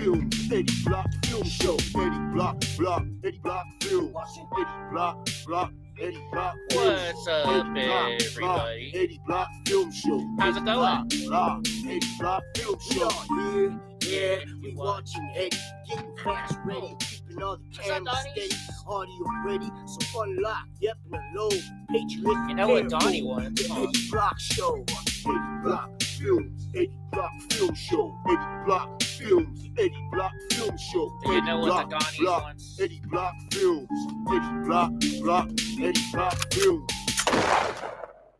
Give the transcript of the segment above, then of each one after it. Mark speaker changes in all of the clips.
Speaker 1: Films, Eddie Block Film Show, Eddie Block, Eddie Block Film, Eddie Block, Eddie Block.
Speaker 2: What's up, everybody?
Speaker 1: Eddie Block Film Show.
Speaker 2: How's it going?
Speaker 1: Eddie Block Film Show. Yeah, we watching Eddie, getting fast ready, keeping all the cameras steady, audio ready, so unlock, yep, and low, Patriot.
Speaker 2: You know what Donnie wants?
Speaker 1: Eddie Block Show, Eddie Block Films, Eddie Block Film Show, Eddie Block Films, Eddie Block Film Show.
Speaker 2: Do you know what the Donnie wants?
Speaker 1: Eddie Block Films, Eddie Block, Eddie Block Films.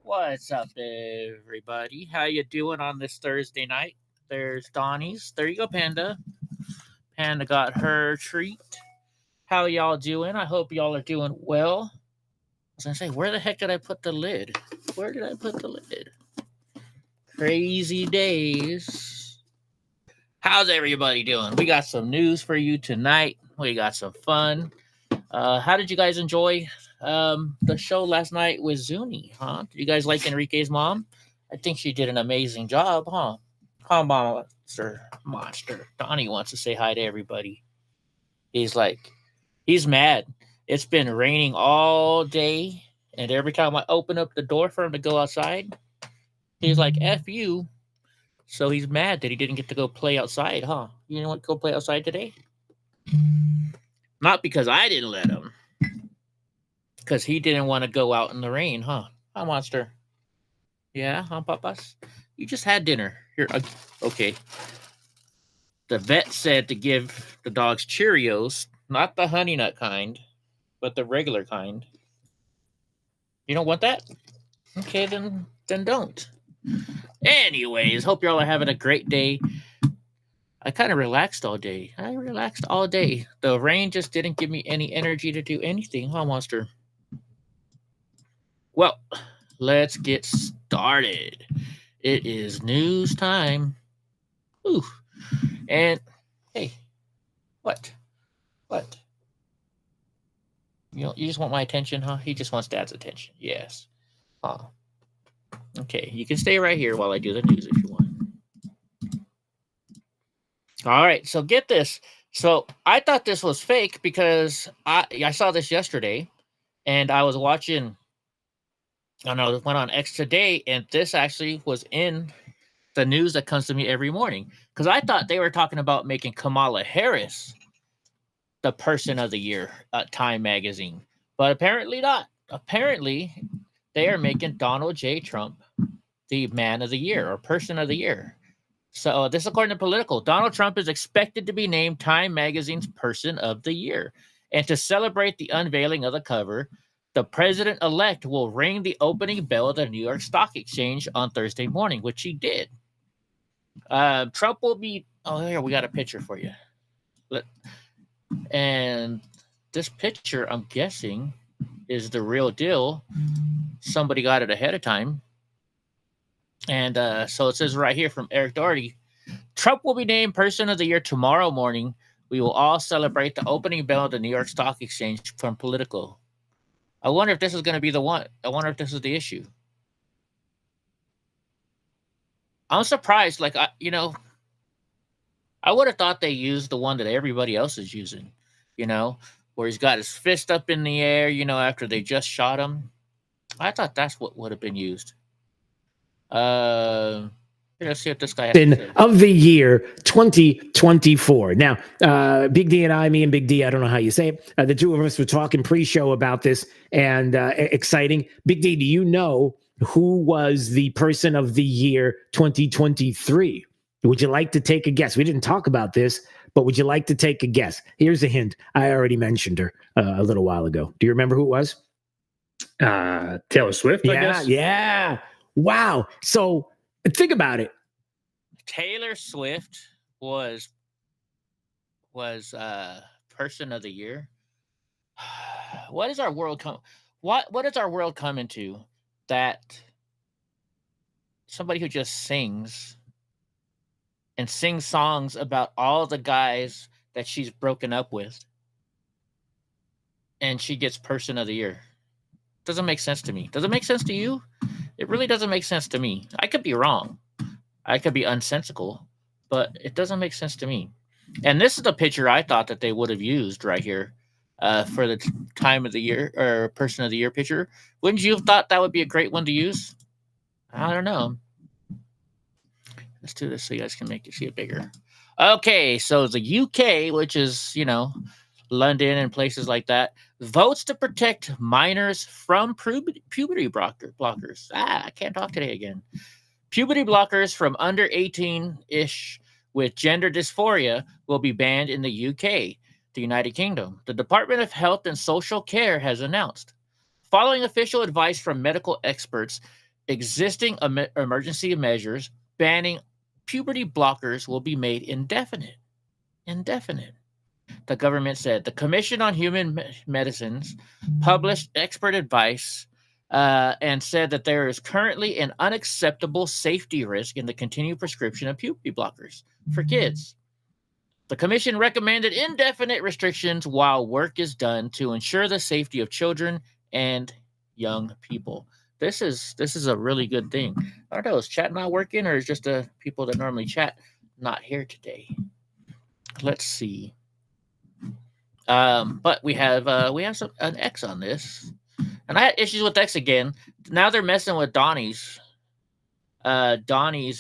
Speaker 2: What's up, everybody? How you doing on this Thursday night? There's Donnie's. There you go, Panda. Panda got her treat. How y'all doing? I hope y'all are doing well. I was going to say, where the heck did I put the lid? Where did I put the lid? Crazy days. How's everybody doing? We got some news for you tonight. We got some fun. How did you guys enjoy the show last night with Zuni, huh? Did you guys like Enrique's mom? I think she did an amazing job, huh? Monster. Donnie wants to say hi to everybody. He's mad. It's been raining all day, and every time I open up the door for him to go outside, he's like, F you. So he's mad that he didn't get to go play outside, huh? You didn't want to go play outside today? Not because I didn't let him. Because he didn't want to go out in the rain, huh? Huh, Monster? Yeah, huh, Papas? You just had dinner. Here, okay. The vet said to give the dogs Cheerios, not the honey nut kind, but the regular kind. You don't want that? Okay, then don't. Anyways, hope y'all are having a great day. I kind of relaxed all day. The rain just didn't give me any energy to do anything, huh, Monster? Well, let's get started. It is news time. Ooh. And, hey, what? You just want my attention, huh? He just wants Dad's attention. Yes. Oh. Okay, you can stay right here while I do the news if you want. All right, so get this. So I thought this was fake because I saw this yesterday, and I was watching, I don't know, it went on X today, and this actually was in the news that comes to me every morning. Because I thought they were talking about making Kamala Harris the person of the year at Time magazine. But apparently not. Apparently, they are making Donald J. Trump the man of the year or person of the year. So this, according to Political, Donald Trump is expected to be named Time magazine's person of the year. And to celebrate the unveiling of the cover, the president-elect will ring the opening bell of the New York Stock Exchange on Thursday morning, which he did. Trump will be... Oh, here, we got a picture for you. And this picture, I'm guessing, is the real deal. Somebody got it ahead of time. And so it says right here from Eric Doherty, Trump will be named Person of the Year tomorrow morning. We will all celebrate the opening bell of the New York Stock Exchange from Politico. I wonder if this is going to be the one. I wonder if this is the issue. I'm surprised. I would have thought they used the one that everybody else is using, where he's got his fist up in the air, after they just shot him. I thought that's what would have been used. Let's see what this guy has to say.
Speaker 3: Of the year 2024. Now, Big D and I, me and Big D, I don't know how you say it. The two of us were talking pre-show about this, and exciting. Big D, do you know who was the person of the year 2023? Would you like to take a guess? We didn't talk about this, but would you like to take a guess? Here's a hint. I already mentioned her a little while ago. Do you remember who it was?
Speaker 4: Taylor Swift, I guess.
Speaker 3: Yeah. Wow. So think about it.
Speaker 2: Taylor Swift was person of the year. What is our world what is our world coming to that somebody who just sings and sings songs about all the guys that she's broken up with, and she gets person of the year? Doesn't make sense to me. Does it make sense to you? It really doesn't make sense to me. I could be wrong. I could be unsensical, but it doesn't make sense to me. And this is the picture I thought that they would have used right here for the time of the year or person of the year picture. Wouldn't you have thought that would be a great one to use? I don't know. Let's do this so you guys can see it bigger. Okay, so the UK, which is, London and places like that, votes to protect minors from puberty blockers. I can't talk today again. Puberty blockers from under 18-ish with gender dysphoria will be banned in the UK, the United Kingdom. The Department of Health and Social Care has announced. Following official advice from medical experts, existing emergency measures banning puberty blockers will be made indefinite. The government said the Commission on Human Medicines published expert advice and said that there is currently an unacceptable safety risk in the continued prescription of puberty blockers for kids. The commission recommended indefinite restrictions while work is done to ensure the safety of children and young people. This is a really good thing. I don't know, is chat not working, or is just the people that normally chat not here today? Let's see. But we have an X on this, and I had issues with X again. Now they're messing with Donnie's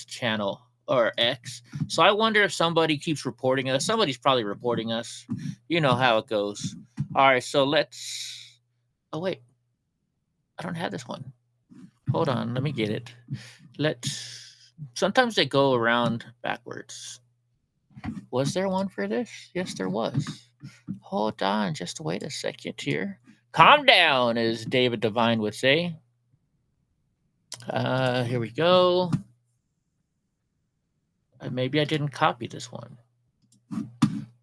Speaker 2: channel or X. So I wonder if somebody keeps reporting us. Somebody's probably reporting us. You know how it goes. All right, so let's. Oh wait, I don't have this one. Hold on, let me get it. Sometimes they go around backwards. Was there one for this? Yes, there was. Hold on, just wait a second here. Calm down, as David Devine would say. Here we go. Maybe I didn't copy this one.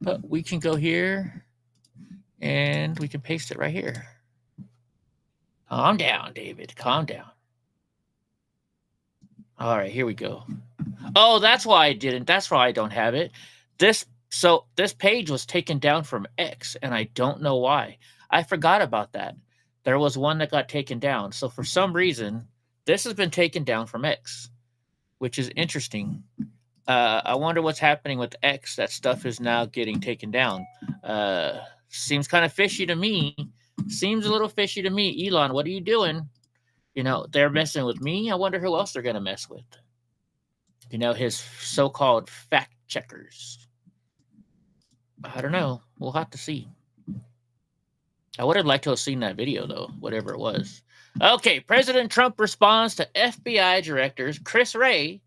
Speaker 2: But we can go here, and we can paste it right here. Calm down, David. Calm down. All right, here we go. Oh, that's why I didn't. That's why I don't have it. This page was taken down from X, and I don't know why. I forgot about that. There was one that got taken down. So for some reason, this has been taken down from X, which is interesting. I wonder what's happening with X. That stuff is now getting taken down. Seems kind of fishy to me. Seems a little fishy to me. Elon, what are you doing? They're messing with me. I wonder who else they're going to mess with. His so-called fact checkers. I don't know. We'll have to see. I would have liked to have seen that video, though, whatever it was. Okay, President Trump responds to FBI Director Chris Wray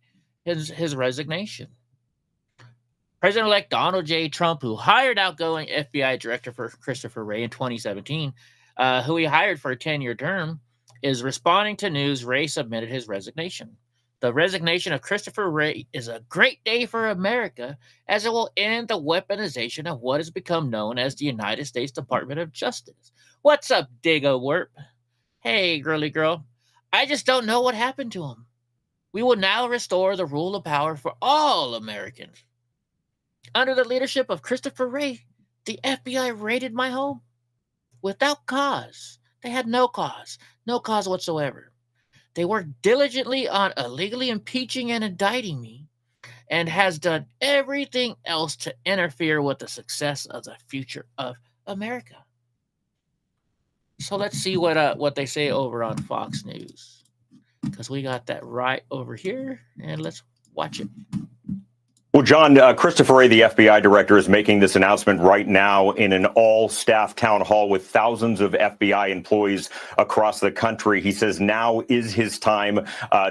Speaker 2: his resignation. President-elect Donald J. Trump, who hired outgoing FBI Director for Christopher Wray in 2017, who he hired for a 10-year term, is responding to news Wray submitted his resignation. The resignation of Christopher Wray is a great day for America, as it will end the weaponization of what has become known as the United States Department of Justice. What's up, Diggo Werp? Hey, girly girl. I just don't know what happened to him. We will now restore the rule of power for all Americans. Under the leadership of Christopher Wray, the FBI raided my home without cause. They had no cause whatsoever. They worked diligently on illegally impeaching and indicting me, and has done everything else to interfere with the success of the future of America. So let's see what they say over on Fox News, because we got that right over here, and let's watch it.
Speaker 5: Well, John, Christopher Wray, the FBI director, is making this announcement right now in an all-staff town hall with thousands of FBI employees across the country. He says now is his time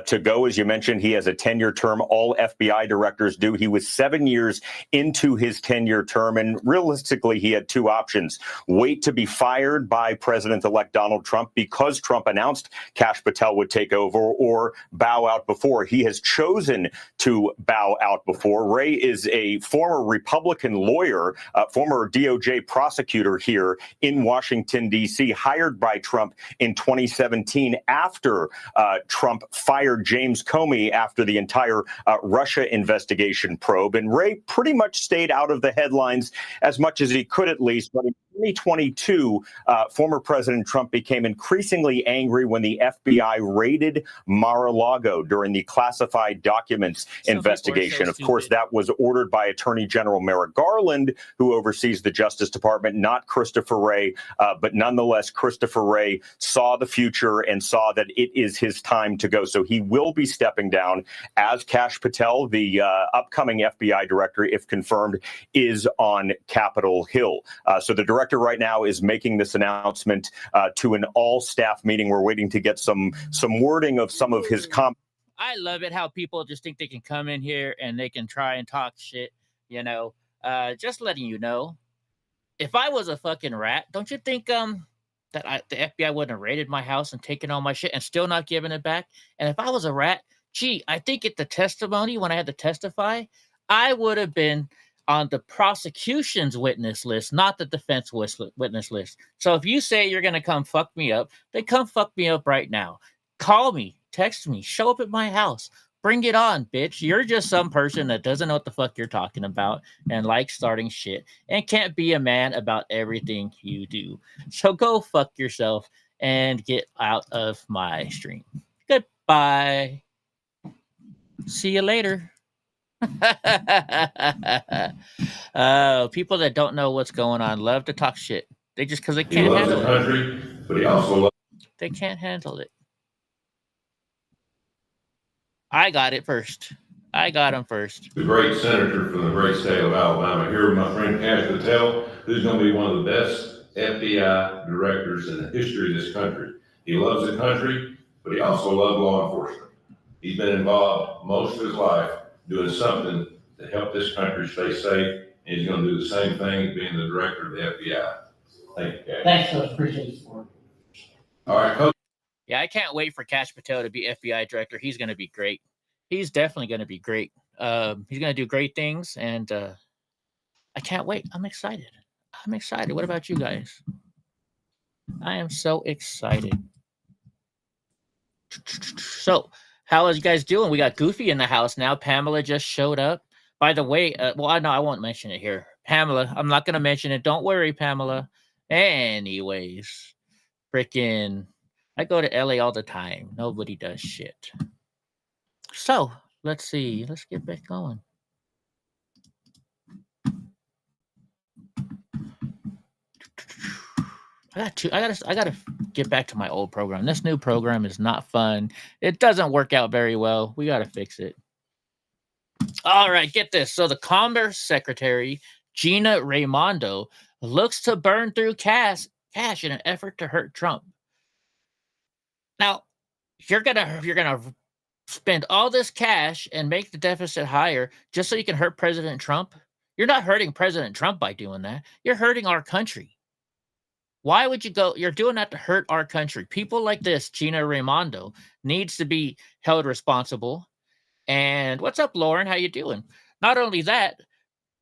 Speaker 5: to go. As you mentioned, he has a 10-year term. All FBI directors do. He was 7 years into his 10-year term, and realistically, he had two options. Wait to be fired by President-elect Donald Trump because Trump announced Kash Patel would take over, or bow out before. He has chosen to bow out before. Wray is a former Republican lawyer, former DOJ prosecutor here in Washington, D.C., hired by Trump in 2017 after Trump fired James Comey after the entire Russia investigation probe. And Wray pretty much stayed out of the headlines as much as he could, at least, but he 2022, former President Trump became increasingly angry when the FBI raided Mar-a-Lago during the classified documents investigation. Of course, that was ordered by Attorney General Merrick Garland, who oversees the Justice Department, not Christopher Wray. But nonetheless, Christopher Wray saw the future and saw that it is his time to go. So he will be stepping down, as Kash Patel, the upcoming FBI director, if confirmed, is on Capitol Hill. So the director right now is making this announcement to an all-staff meeting. We're waiting to get some wording of some of his comments.
Speaker 2: I love it how people just think they can come in here and they can try and talk shit, you know. Just letting you know, if I was a fucking rat, don't you think the FBI wouldn't have raided my house and taken all my shit and still not giving it back? And if I was a rat, gee, I think at the testimony, when I had to testify, I would have been on the prosecution's witness list, not the defense witness list. So if you say you're going to come fuck me up, then come fuck me up right now. Call me, text me, show up at my house. Bring it on, bitch. You're just some person that doesn't know what the fuck you're talking about and likes starting shit and can't be a man about everything you do. So go fuck yourself and get out of my stream. Goodbye. See you later. People that don't know what's going on love to talk shit. They just because they can't handle it.
Speaker 6: But he also
Speaker 2: they can't handle it. I got it first. I got him first.
Speaker 6: The great senator from the great state of Alabama. Here with my friend Kash Patel, who's going to be one of the best FBI directors in the history of this country. He loves the country, but he also loves law enforcement. He's been involved most of his life doing something to help this country stay safe, and he's going to do the same thing being the director of the FBI. Thank you, Kash.
Speaker 7: Thanks, Coach. Appreciate the support.
Speaker 6: All right, Coach.
Speaker 2: Yeah, I can't wait for Kash Patel to be FBI director. He's going to be great. He's definitely going to be great. He's going to do great things, and I can't wait. I'm excited. I'm excited. What about you guys? I am so excited. So, how are you guys doing? We got Goofy in the house now. Pamela just showed up. By the way, well, no, I won't mention it here. Pamela, I'm not going to mention it. Don't worry, Pamela. Anyways, freaking, I go to LA all the time. Nobody does shit. So, let's see. Let's get back going. I gotta get back to my old program. This new program is not fun. It doesn't work out very well. We gotta fix it. All right, get this. So the Commerce Secretary, Gina Raimondo, looks to burn through cash in an effort to hurt Trump. Now, you're gonna spend all this cash and make the deficit higher just so you can hurt President Trump? You're not hurting President Trump by doing that. You're hurting our country. Why would you go? You're doing that to hurt our country. People like this, Gina Raimondo, needs to be held responsible. And what's up, Lauren? How you doing? Not only that,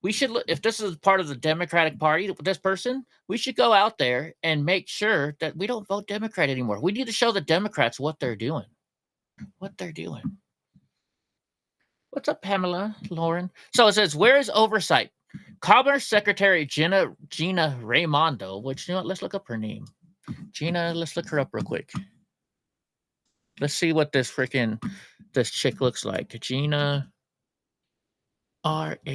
Speaker 2: we should look, if this is part of the Democratic Party, this person, we should go out there and make sure that we don't vote Democrat anymore. We need to show the Democrats what they're doing. What they're doing. What's up, Pamela, Lauren? So it says, where is oversight? Commerce Secretary Gina Raimondo, which, you know what, let's look up her name. Gina, let's look her up real quick. Let's see what this chick looks like. Gina Raimondo.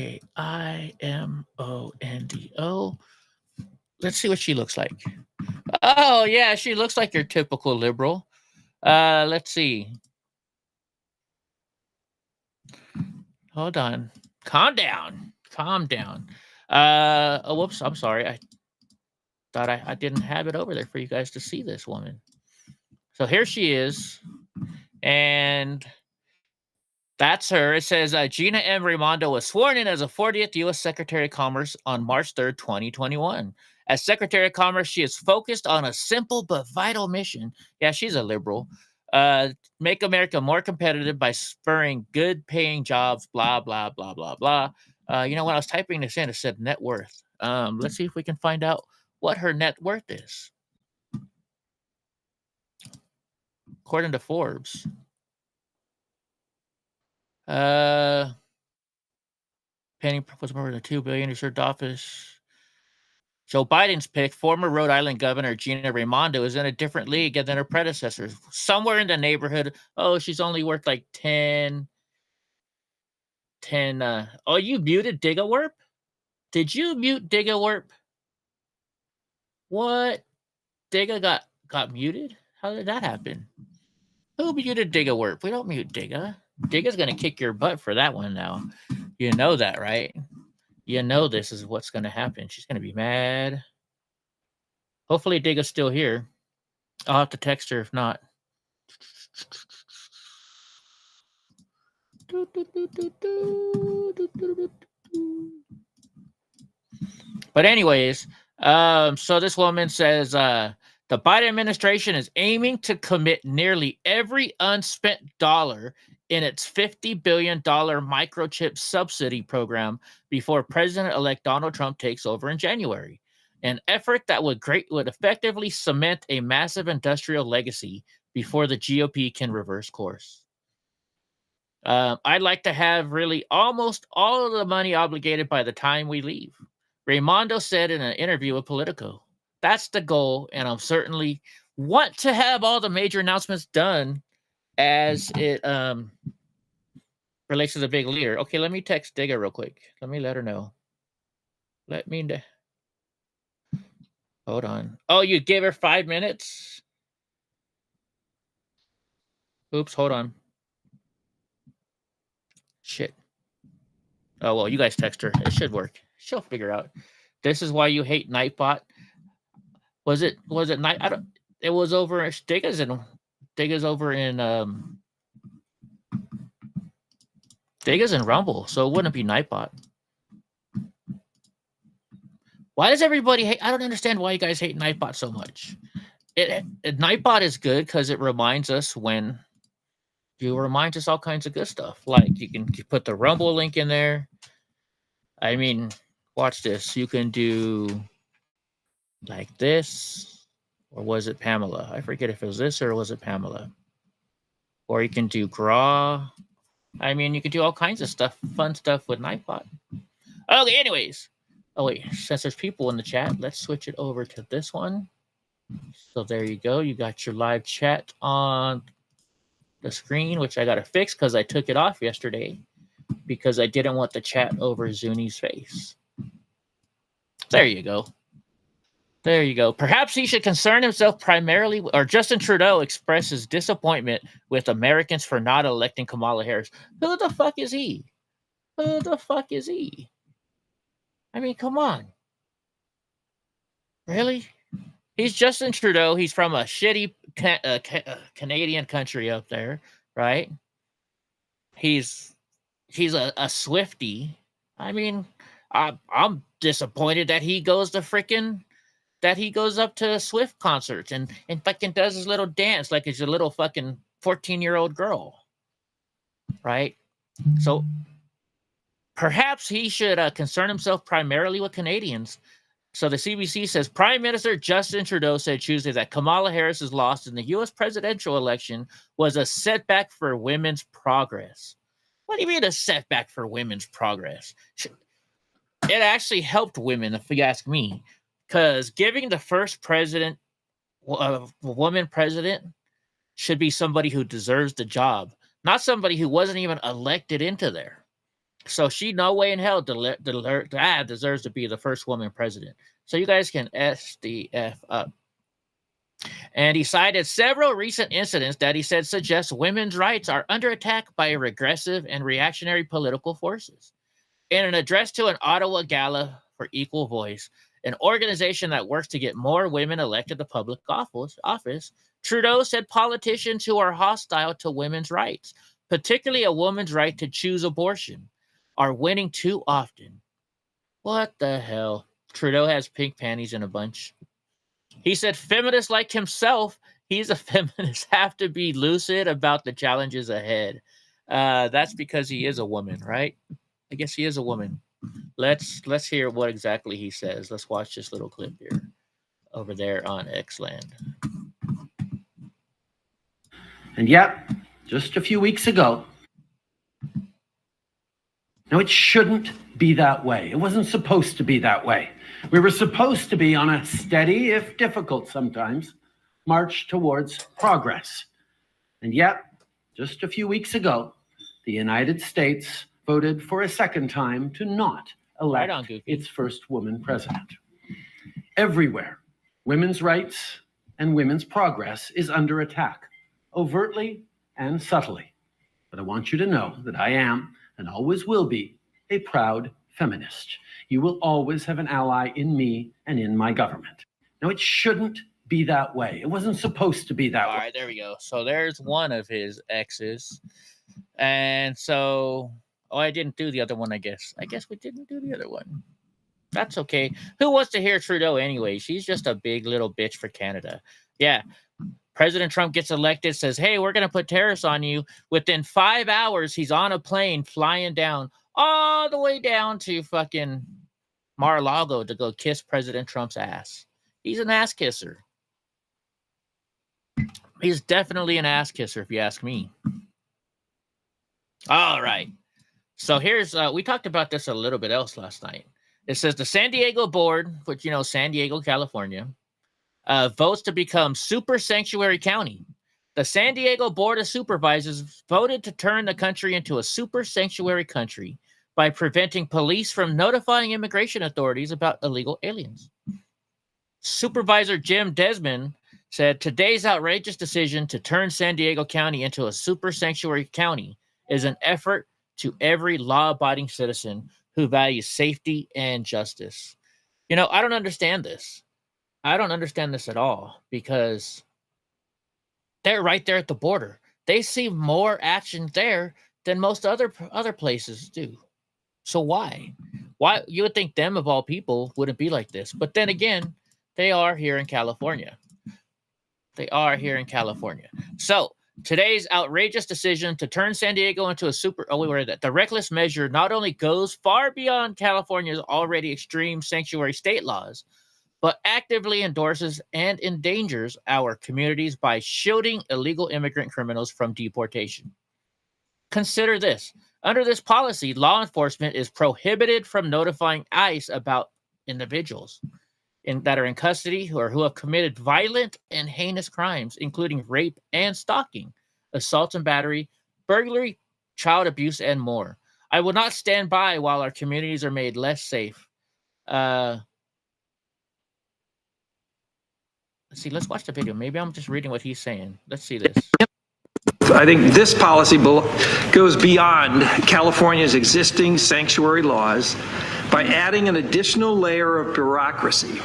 Speaker 2: Let's see what she looks like. Oh, yeah, she looks like your typical liberal. Let's see. Hold on. Calm down. Oh, whoops. I'm sorry. I thought I didn't have it over there for you guys to see this woman. So here she is. And that's her. It says Gina M. Raimondo was sworn in as a 40th U.S. Secretary of Commerce on March 3rd, 2021. As Secretary of Commerce, she is focused on a simple but vital mission. Yeah, she's a liberal. Make America more competitive by spurring good-paying jobs, blah, blah, blah, blah, blah. You know, when I was typing this in, it said net worth. Let's see if we can find out what her net worth is. According to Forbes. Penny was more than $2 billion. He served office Joe Biden's pick, former Rhode Island Governor Gina Raimondo, is in a different league than her predecessors. Somewhere in the neighborhood. Oh, she's only worth like 10. Oh, you muted Digawarp? Did you mute Digawarp? What? Diga got muted? How did that happen? Who muted Digawarp? We don't mute Diga. Diga's gonna kick your butt for that one now. You know that, right? You know this is what's gonna happen. She's gonna be mad. Hopefully Diga's still here. I'll have to text her if not. But anyways, so this woman says the Biden administration is aiming to commit nearly every unspent dollar in its $50 billion microchip subsidy program before President-elect Donald Trump takes over in January. An effort that would effectively cement a massive industrial legacy before the GOP can reverse course. I'd like to have really almost all of the money obligated by the time we leave. Raimondo said in an interview with Politico. That's the goal, and I'm certainly want to have all the major announcements done as it relates to the big leader. Okay, let me text Digga real quick. Let me let her know. Hold on. Oh, you gave her 5 minutes? Oops, hold on. Shit. Oh, well, you guys text her. It should work. She'll figure out. This is why you hate Nightbot. Was it Night? I don't. It was over. Digga's over in Digga's in Rumble, so it wouldn't be Nightbot. Why does everybody hate? I don't understand why you guys hate Nightbot so much. Nightbot is good because it reminds us when you reminds us all kinds of good stuff. Like you put the Rumble link in there. I mean, watch this. You can do like this, or was it Pamela? I forget if it was this or was it Pamela. Or you can do Graw. I mean, you can do all kinds of stuff, fun stuff with Nightbot. Okay, anyways. Oh, wait, since there's people in the chat, let's switch it over to this one. So there you go. You got your live chat on the screen, which I got to fix because I took it off yesterday because I didn't want the chat over Zuni's face. There you go. There you go. Perhaps he should concern himself primarily, or Justin Trudeau expresses disappointment with Americans for not electing Kamala Harris. Who the fuck is he? Who the fuck is he? I mean, come on. Really? He's Justin Trudeau. He's from a shitty Canadian country up there, right? He's a Swiftie. I mean, I'm disappointed that he goes up to Swift concerts and fucking does his little dance like he's a little fucking 14-year-old girl, right? So perhaps he should concern himself primarily with Canadians. So the CBC says Prime Minister Justin Trudeau said Tuesday that Kamala Harris's loss in the U.S. presidential election was a setback for women's progress. What do you mean a setback for women's progress? It actually helped women, if you ask me, because giving the first president, woman president, should be somebody who deserves the job, not somebody who wasn't even elected into there. So she no way in hell deserves to be the first woman president. So you guys can SDF up. And he cited several recent incidents that he said suggest women's rights are under attack by regressive and reactionary political forces. In an address to an Ottawa Gala for Equal Voice, an organization that works to get more women elected to public office, Trudeau said politicians who are hostile to women's rights, particularly a woman's right to choose abortion, are winning too often. What the hell? Trudeau has pink panties in a bunch. He said feminists like himself, he's a feminist, have to be lucid about the challenges ahead. That's because he is a woman, right? I guess he is a woman. Let's hear what exactly he says. Let's watch this little clip here over there on Xland.
Speaker 7: And yet, just a few weeks ago, Now, it shouldn't be that way. It wasn't supposed to be that way. We were supposed to be on a steady, if difficult sometimes, march towards progress. And yet, just a few weeks ago, the United States voted for a second time to not elect its first woman president. Everywhere, women's rights and women's progress is under attack, overtly and subtly. But I want you to know that I am, and always will be, a proud feminist. You will always have an ally in me and in my government. Now, it shouldn't be that way. It wasn't supposed to be that way.
Speaker 2: All right, there we go. So there's one of his exes. And so, I didn't do the other one, I guess. I guess we didn't do the other one. That's okay. Who wants to hear Trudeau anyway? She's just a big little bitch for Canada. Yeah. President Trump gets elected, says, hey, we're going to put tariffs on you. Within 5 hours, he's on a plane flying down all the way down to fucking Mar-a-Lago to go kiss President Trump's ass. He's an ass kisser. He's definitely an ass kisser, if you ask me. All right. So here's, we talked about this a little bit else last night. It says the San Diego board, which, you know, San Diego, California, votes to become super sanctuary county. The San Diego Board of Supervisors voted to turn the country into a super sanctuary country by preventing police from notifying immigration authorities about illegal aliens. Supervisor Jim Desmond said today's outrageous decision to turn San Diego County into a super sanctuary county is an effort to every law-abiding citizen who values safety and justice. You know, I don't understand this. I don't understand this at all because they're right there at the border. They see more action there than most other places do. So why? Why you would think them of all people wouldn't be like this? But then again, they are here in California. They are here in California. So today's outrageous decision to turn San Diego into a the reckless measure not only goes far beyond California's already extreme sanctuary state laws, but actively endorses and endangers our communities by shielding illegal immigrant criminals from deportation. Consider this. Under this policy, law enforcement is prohibited from notifying ICE about individuals that are in custody who have committed violent and heinous crimes, including rape and stalking, assault and battery, burglary, child abuse, and more. I will not stand by while our communities are made less safe. Let's see, let's watch the video. Maybe I'm just reading what he's saying. Let's see this.
Speaker 8: I think this policy goes beyond California's existing sanctuary laws by adding an additional layer of bureaucracy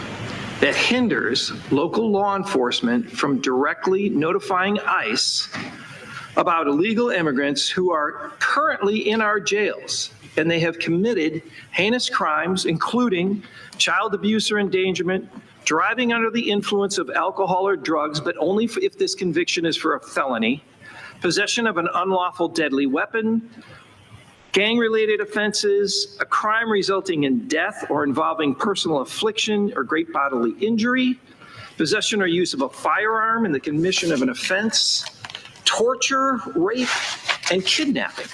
Speaker 8: that hinders local law enforcement from directly notifying ICE about illegal immigrants who are currently in our jails, and they have committed heinous crimes, including child abuse or endangerment, driving under the influence of alcohol or drugs, but only if this conviction is for a felony, possession of an unlawful deadly weapon, gang-related offenses, a crime resulting in death or involving personal affliction or great bodily injury, possession or use of a firearm in the commission of an offense, torture, rape, and kidnapping.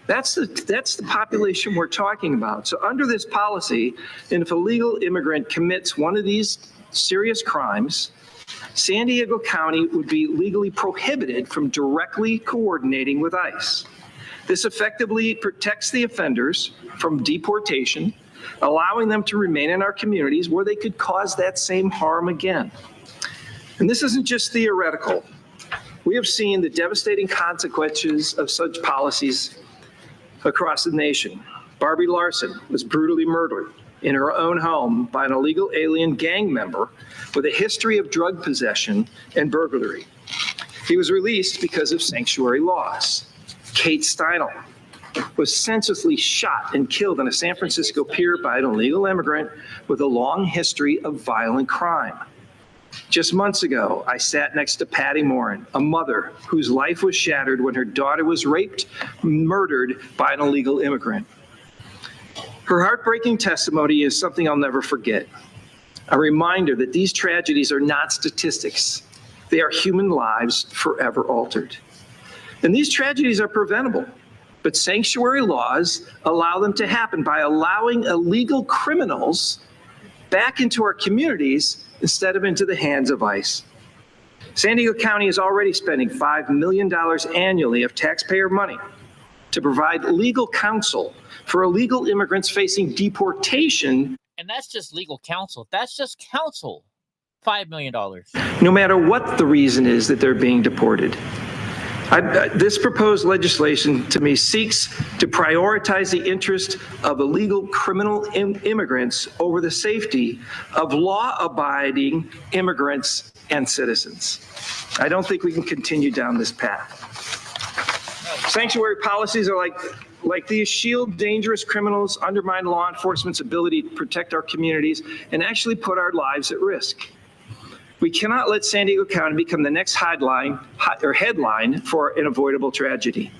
Speaker 8: That's the population we're talking about. So under this policy, and if a legal immigrant commits one of these serious crimes, San Diego County would be legally prohibited from directly coordinating with ICE. This effectively protects the offenders from deportation, allowing them to remain in our communities where they could cause that same harm again. And this isn't just theoretical. We have seen the devastating consequences of such policies across the nation. Barbie Larson was brutally murdered in her own home by an illegal alien gang member with a history of drug possession and burglary. He was released because of sanctuary laws. Kate Steinle was senselessly shot and killed on a San Francisco pier by an illegal immigrant with a long history of violent crime. Just months ago, I sat next to Patty Morin, a mother whose life was shattered when her daughter was raped, murdered by an illegal immigrant. Her heartbreaking testimony is something I'll never forget. A reminder that these tragedies are not statistics. They are human lives forever altered. And these tragedies are preventable. but sanctuary laws allow them to happen by allowing illegal criminals back into our communities instead of into the hands of ICE. San Diego County is already spending $5 million annually of taxpayer money to provide legal counsel for illegal immigrants facing deportation.
Speaker 2: And that's just legal counsel. That's just counsel. $5 million.
Speaker 8: No matter what the reason is that they're being deported. This proposed legislation, to me, seeks to prioritize the interest of illegal criminal immigrants over the safety of law-abiding immigrants and citizens. I don't think we can continue down this path. Sanctuary policies are like these shield dangerous criminals, undermine law enforcement's ability to protect our communities, and actually put our lives at risk. We cannot let San Diego County become the next headline for an avoidable tragedy.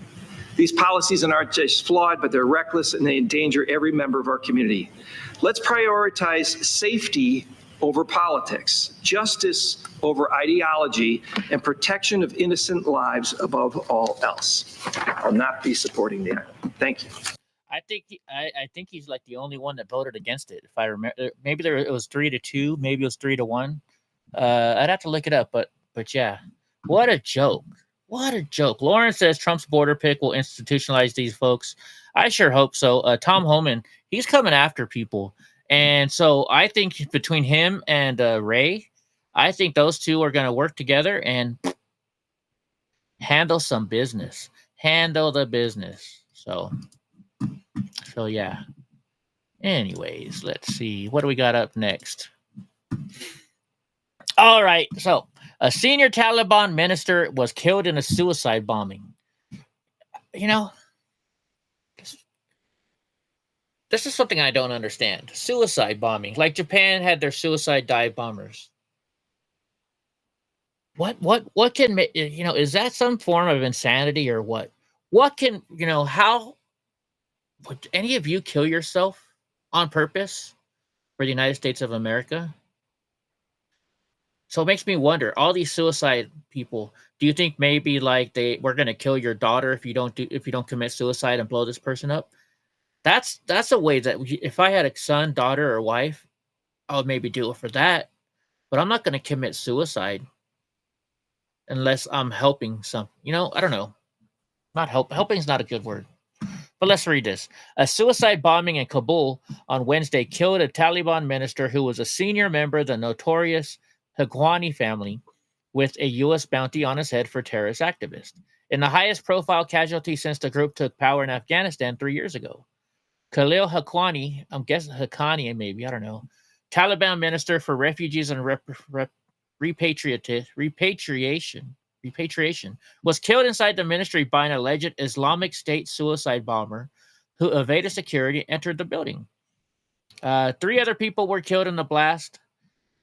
Speaker 8: These policies aren't just flawed, but they're reckless and they endanger every member of our community. Let's prioritize safety over politics, justice over ideology, and protection of innocent lives above all else. I'll not be supporting the item. Thank you.
Speaker 2: I think he's like the only one that voted against it. If I remember, maybe it was 3-2, maybe it was 3-1. I'd have to look it up, but yeah, what a joke. What a joke. Lauren says Trump's border pick will institutionalize these folks. I sure hope so. Tom Homan, he's coming after people. And so I think between him and Ray, I think those two are going to work together and handle some business. Handle the business. So yeah. Anyways, let's see. What do we got up next? All right, so a senior Taliban minister was killed in a suicide bombing. You know, this is something I don't understand. Suicide bombing. Like Japan had their suicide dive bombers. What can, is that some form of insanity or what? What can, how would any of you kill yourself on purpose for the United States of America? So it makes me wonder, all these suicide people, do you think maybe like we're going to kill your daughter if you don't commit suicide and blow this person up? That's a way that if I had a son, daughter, or wife, I would maybe do it for that. But I'm not going to commit suicide unless I'm helping some. I don't know. Helping is not a good word. But let's read this. A suicide bombing in Kabul on Wednesday killed a Taliban minister who was a senior member of the notorious Haqqani family with a U.S. bounty on his head for terrorist activists. In the highest profile casualty since the group took power in Afghanistan 3 years ago. Khalil Haqqani, I'm guessing Haqqani maybe, I don't know, Taliban minister for refugees and repatriation, was killed inside the ministry by an alleged Islamic State suicide bomber who evaded security and entered the building. 3 other people were killed in the blast.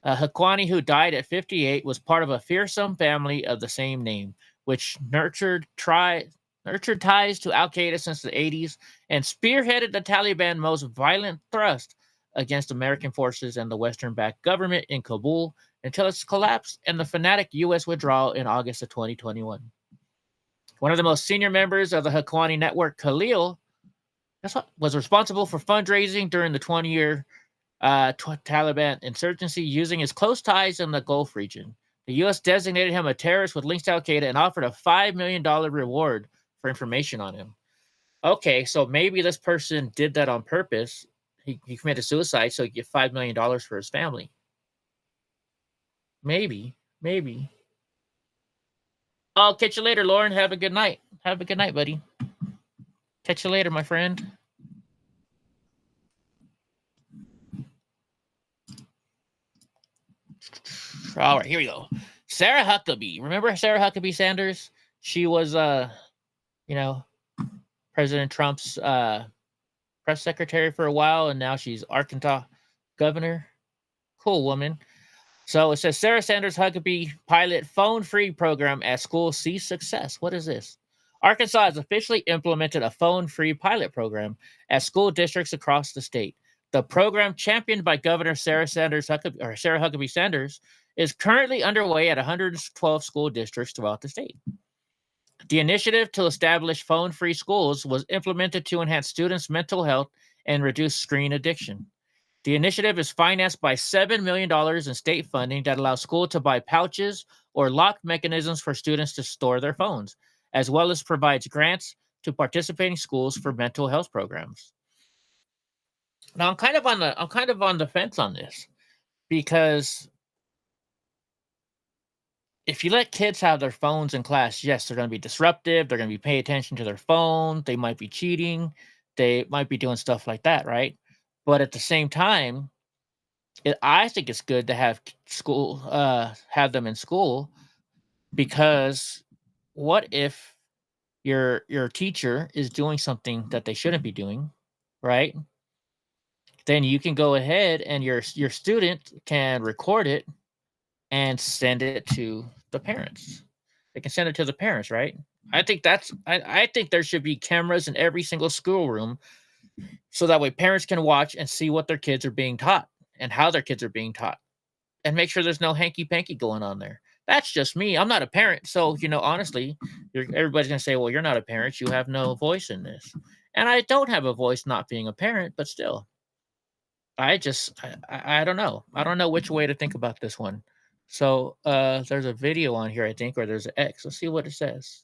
Speaker 2: Haqqani, who died at 58, was part of a fearsome family of the same name, which nurtured ties to Al-Qaeda since the 80s and spearheaded the Taliban's most violent thrust against American forces and the Western-backed government in Kabul until its collapse and the fanatic U.S. withdrawal in August of 2021. One of the most senior members of the Haqqani network, Khalil, was responsible for fundraising during the 20-year Taliban insurgency using his close ties in the Gulf region. The U.S. designated him a terrorist with links to Al-Qaeda and offered a $5 million reward for information on him. Okay, so maybe this person did that on purpose. He committed suicide, so he get $5 million for his family. Maybe. I'll catch you later, Lauren. Have a good night. Have a good night, buddy. Catch you later, my friend. All right, here we go. Sarah Huckabee. Remember Sarah Huckabee Sanders? She was, President Trump's press secretary for a while, and now she's Arkansas governor. Cool woman. So it says Sarah Sanders Huckabee pilot phone-free program at school sees success. What is this? Arkansas has officially implemented a phone-free pilot program at school districts across the state. The program, championed by Governor Sarah Huckabee Sanders, is currently underway at 112 school districts throughout the state. The initiative to establish phone-free schools was implemented to enhance students' mental health and reduce screen addiction. The initiative is financed by $7 million in state funding that allows schools to buy pouches or lock mechanisms for students to store their phones, as well as provides grants to participating schools for mental health programs. Now I'm kind of on the fence on this, because if you let kids have their phones in class, yes, they're going to be disruptive. They're going to be paying attention to their phone. They might be cheating. They might be doing stuff like that, right? But at the same time, I think it's good to have have them in school, because what if your teacher is doing something that they shouldn't be doing, right? Then you can go ahead and your student can record it and send it to the parents. They can send it to the parents, right? I think I think there should be cameras in every single schoolroom, so that way parents can watch and see what their kids are being taught and how their kids are being taught, and make sure there's no hanky panky going on there. That's just me. I'm not a parent, so honestly, everybody's gonna say, "Well, you're not a parent. You have no voice in this." And I don't have a voice not being a parent, but still, I don't know. I don't know which way to think about this one. So there's a video on here, I think, or there's an X. Let's see what it says.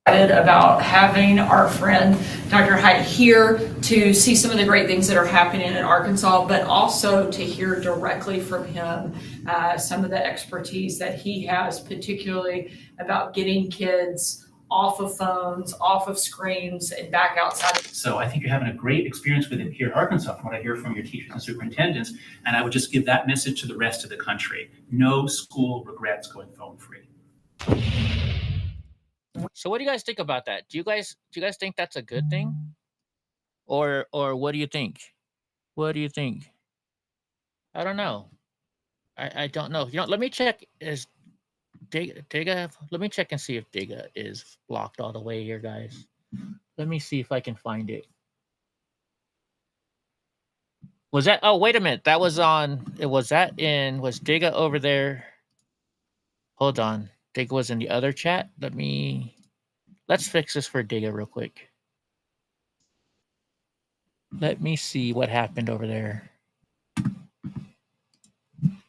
Speaker 9: About having our friend Dr. Haidt here to see some of the great things that are happening in Arkansas, but also to hear directly from him some of the expertise that he has, particularly about getting kids off of phones, off of screens, and back outside.
Speaker 10: So I think you're having a great experience with it here in Arkansas, from what I hear from your teachers and superintendents, and I would just give that message to the rest of the country. No school regrets going phone free.
Speaker 2: So what do you guys think about that? Do you guys think that's a good thing? Or what do you think? What do you think? I don't know. I don't know. Let me check. Is Diga? Let me check and see if Diga is blocked all the way here, guys. Let me see if I can find it. Was that? Oh, wait a minute. That was on. Was Diga over there? Hold on. Diga was in the other chat. Let's fix this for Diga real quick. Let me see what happened over there.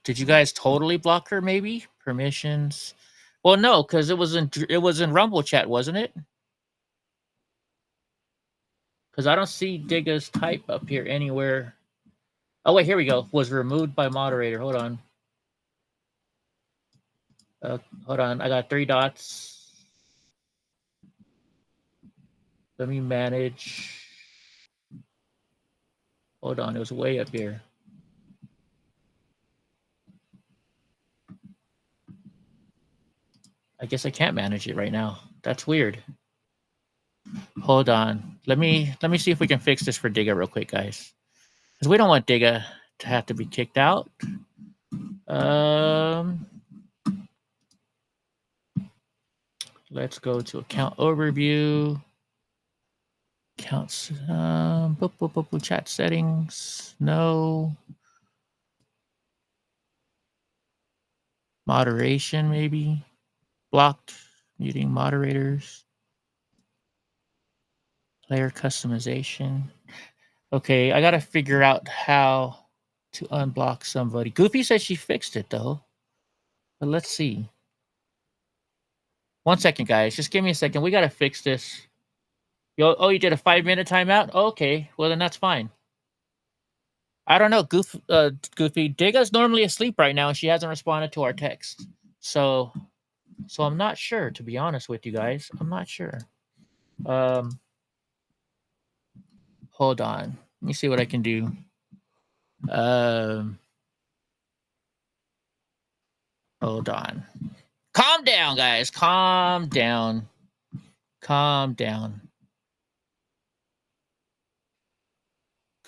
Speaker 2: Did you guys totally block her? Maybe permissions. Well, no, because it was in Rumble chat, wasn't it? Because I don't see Diga's type up here anywhere. Oh wait, here we go. Was removed by moderator. Hold on. Hold on. I got 3 dots. Let me manage. Hold on. It was way up here. I guess I can't manage it right now. That's weird. Hold on. Let me see if we can fix this for Diga real quick, guys. Because we don't want Diga to have to be kicked out. Let's go to account overview. Accounts. Chat settings. No. Moderation, maybe. Blocked. Muting moderators. Player customization. Okay, I gotta figure out how to unblock somebody. Goofy said she fixed it though. But let's see. 1 second, guys. Just give me a second. We gotta fix this. You did a 5-minute timeout? Okay, well then that's fine. I don't know, Goofy. Diga's normally asleep right now, and she hasn't responded to our text. So I'm not sure, to be honest with you guys. I'm not sure. Hold on. Let me see what I can do. Hold on. Calm down, guys. Calm down. Calm down.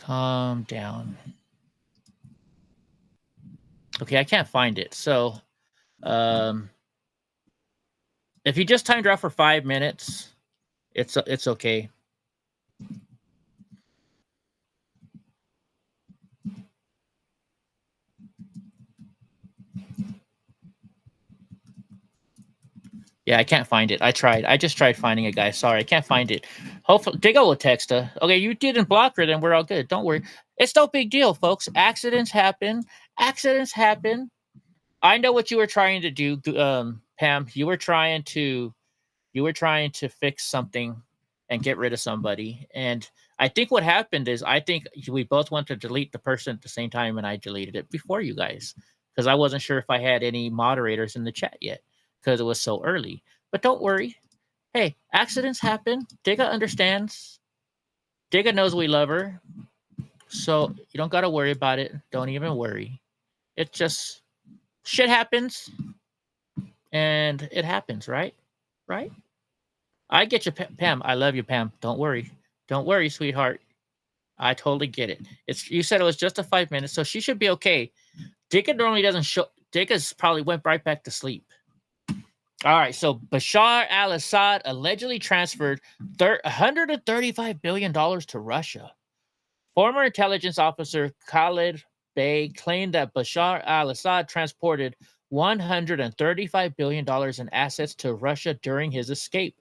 Speaker 2: Calm down. Okay, I can't find it. So, if you just timed her out for 5 minutes, it's okay. Yeah, I can't find it. I tried. I just tried finding it, guys. Sorry, I can't find it. Hopefully, Digga will text her. Okay, you didn't block her, then we're all good. Don't worry. It's no big deal, folks. Accidents happen. Accidents happen. I know what you were trying to do, Pam. You were trying to fix something and get rid of somebody. And I think what happened is I think we both went to delete the person at the same time, and I deleted it before you guys because I wasn't sure if I had any moderators in the chat yet because it was so early. But don't worry. Hey, accidents happen. Digga understands. Digga knows we love her. So you don't got to worry about it. Don't even worry. It just, shit happens. And it happens, right? Right? I get you, Pam. I love you, Pam. Don't worry. Don't worry, sweetheart. I totally get it. You said it was just a 5 minutes, so she should be okay. Digga normally doesn't show. Digga's probably went right back to sleep. All right, so Bashar al-Assad allegedly transferred $135 billion to Russia. Former intelligence officer Khalid Bey claimed that Bashar al-Assad transported $135 billion in assets to Russia during his escape,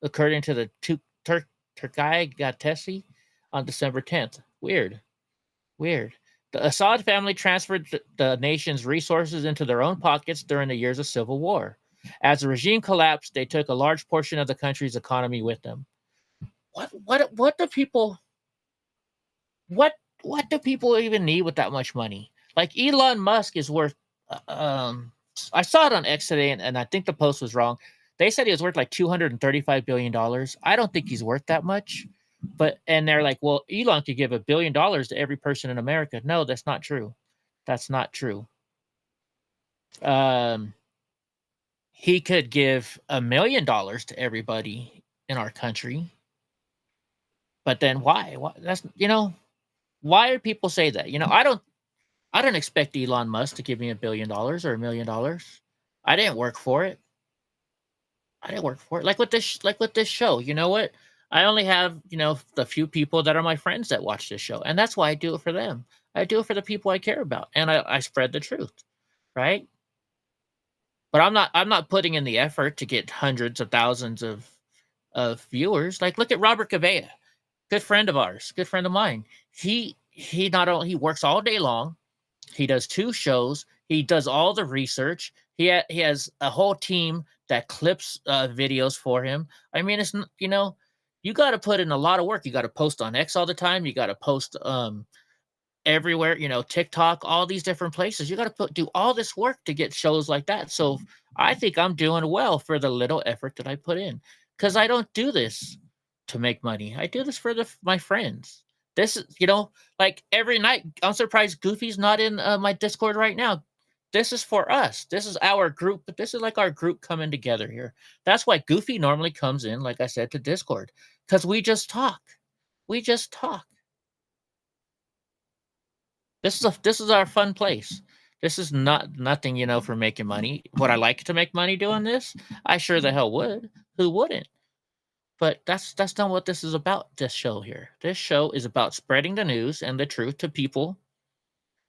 Speaker 2: according to the Turkai Gazetesi on December 10th. Weird. The Assad family transferred the nation's resources into their own pockets during the years of civil war. As the regime collapsed, they took a large portion of the country's economy with them. What do people even need with that much money? Like Elon Musk is worth I saw it on X today, and I think the post was wrong. They said he was worth like $235 billion. I don't think he's worth that much. And they're like, well, Elon could give $1 billion to every person in America. No, that's not true. That's not true. He could give $1 million to everybody in our country. But then why? That's, why do people say that? I don't expect Elon Musk to give me $1 billion or $1 million. I didn't work for it. Like with this show, you know what? I only have, the few people that are my friends that watch this show. And that's why I do it for them. I do it for the people I care about. And I spread the truth. Right? But I'm not putting in the effort to get hundreds of thousands of viewers. Like, look at Robert Gavea, good friend of ours, good friend of mine. He works all day long. He does 2 shows. He does all the research. He has a whole team that clips videos for him. I mean, it's you got to put in a lot of work. You got to post on X all the time. You got to post everywhere, TikTok, all these different places. You got to do all this work to get shows like that. So I think I'm doing well for the little effort that I put in, because I don't do this to make money. I do this for my friends. This is, like every night. I'm surprised Goofy's not in my Discord right now. This is for us. This is our group. But this is like our group coming together here. That's why Goofy normally comes in, like I said, to Discord, because we just talk. We just talk. This is our fun place. This is nothing, for making money. Would I like to make money doing this? I sure the hell would. Who wouldn't? But that's not what this is about, this show here. This show is about spreading the news and the truth to people,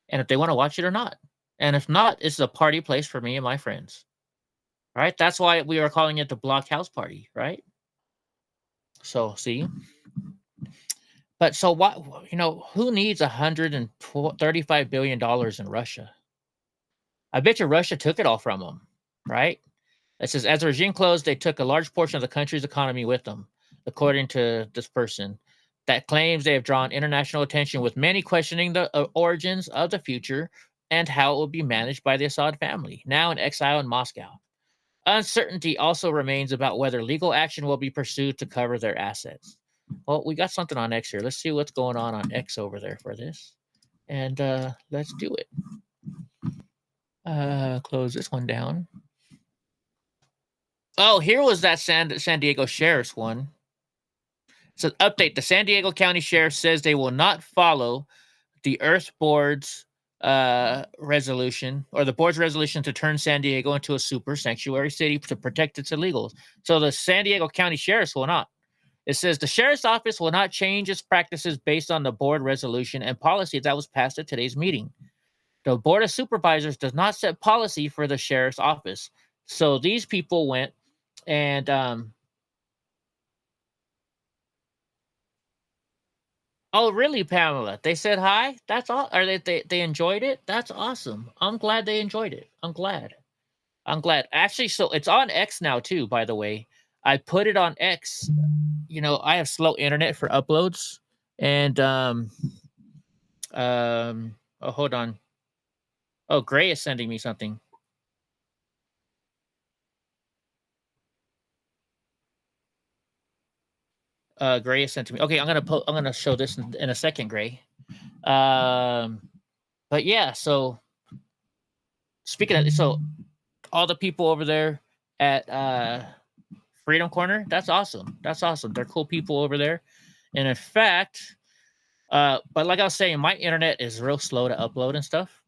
Speaker 2: and if they want to watch it or not. And if not, it's a party place for me and my friends. Right? That's why we are calling it the Block House Party, right? So, see? But so what, who needs $135 billion in Russia? I bet you Russia took it all from them, right? It says, as the regime closed, they took a large portion of the country's economy with them, according to this person that claims they have drawn international attention, with many questioning the origins of the future and how it will be managed by the Assad family, now in exile in Moscow. Uncertainty also remains about whether legal action will be pursued to cover their assets. Well, we got something on X here. Let's see what's going on X over there for this. And let's do it. Close this one down. Oh, here was that San Diego Sheriff's one. It says, update. The San Diego County Sheriff says they will not follow the Earth Board's resolution, or the board's resolution to turn San Diego into a super sanctuary city to protect its illegals. So the San Diego County Sheriffs will not. It says the sheriff's office will not change its practices based on the board resolution and policy that was passed at today's meeting. The Board of Supervisors does not set policy for the sheriff's office. So these people went And oh, really, Pamela? They said hi. That's all. Or they enjoyed it. That's awesome. I'm glad they enjoyed it. I'm glad. I'm glad. Actually, so it's on X now too. By the way, I put it on X. You know, I have slow internet for uploads, and oh, hold on. Oh, Gray is sending me something. Gray is sent to me. Okay, I'm gonna show this in a second, Gray. But yeah, so speaking of, so all the people over there at Freedom Corner, that's awesome. That's awesome. They're cool people over there. And in fact, but like I was saying, my internet is real slow to upload and stuff.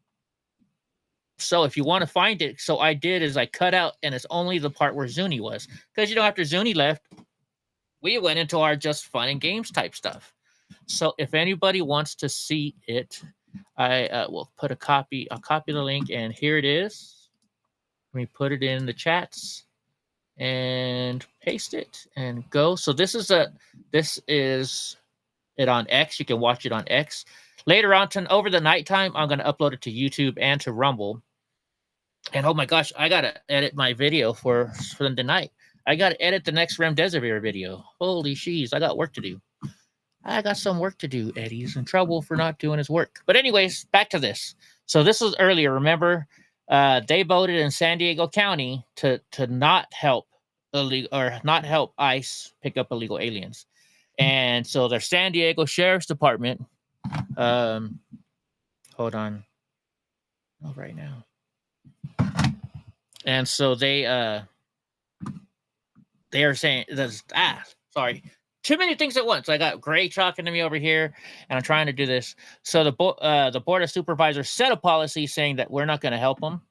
Speaker 2: So if you want to find it, so I did is I cut out, and it's only the part where Zuni was, because you know after Zuni left, we went into our just fun and games type stuff. So if anybody wants to see it, I will put a copy. I'll copy the link, and here it is. Let me put it in the chats and paste it and go. So this is it on X. You can watch it on X. Later on, over the nighttime, I'm going to upload it to YouTube and to Rumble. And oh my gosh, I got to edit my video for the night. I got to edit the next Remdesivir video. Holy sheesh, I got work to do. I got some work to do. Eddie's in trouble for not doing his work. But anyways, back to this. So this was earlier. Remember, they voted in San Diego County to not help not help ICE pick up illegal aliens. And so their San Diego Sheriff's Department, hold on, oh, right now. And so they are saying, sorry, too many things at once. I got Gray talking to me over here, and I'm trying to do this. So the Board of Supervisors set a policy saying that we're not going to help them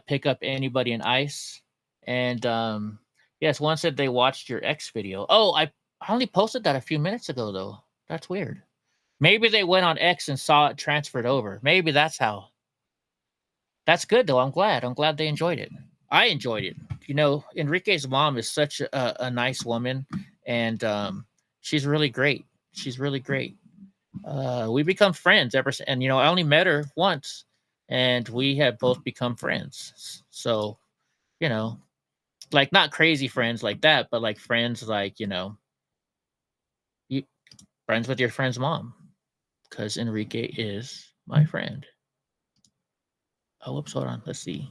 Speaker 2: pick up anybody in ICE. And yes, one said they watched your X video. Oh, I only posted that a few minutes ago, though. That's weird. Maybe they went on X and saw it transferred over. Maybe that's how. That's good, though. I'm glad. I'm glad they enjoyed it. I enjoyed it. You know, Enrique's mom is such a nice woman, and she's really great. She's really great. We become friends ever since, and you know, I only met her once, and we have both become friends. So, you know, like not crazy friends like that, but like friends, like you know, friends with your friend's mom, because Enrique is my friend. Oh, whoops, hold on. Let's see.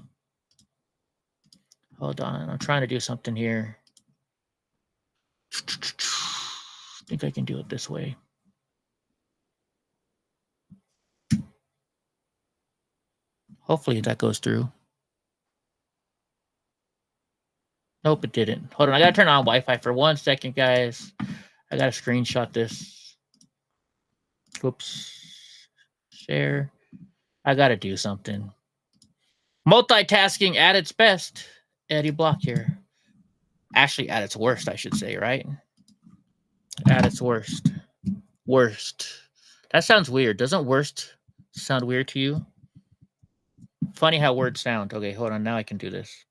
Speaker 2: Hold on. I'm trying to do something here. I think I can do it this way. Hopefully that goes through. Nope, it didn't. Hold on. I got to turn on Wi-Fi for 1 second, guys. I got to screenshot this. Whoops. Share. I got to do something. Multitasking at its best. Eddie Block here. Actually, at its worst, I should say, right? At its worst. Worst. That sounds weird. Doesn't worst sound weird to you? Funny how words sound. Okay, hold on. Now I can do this.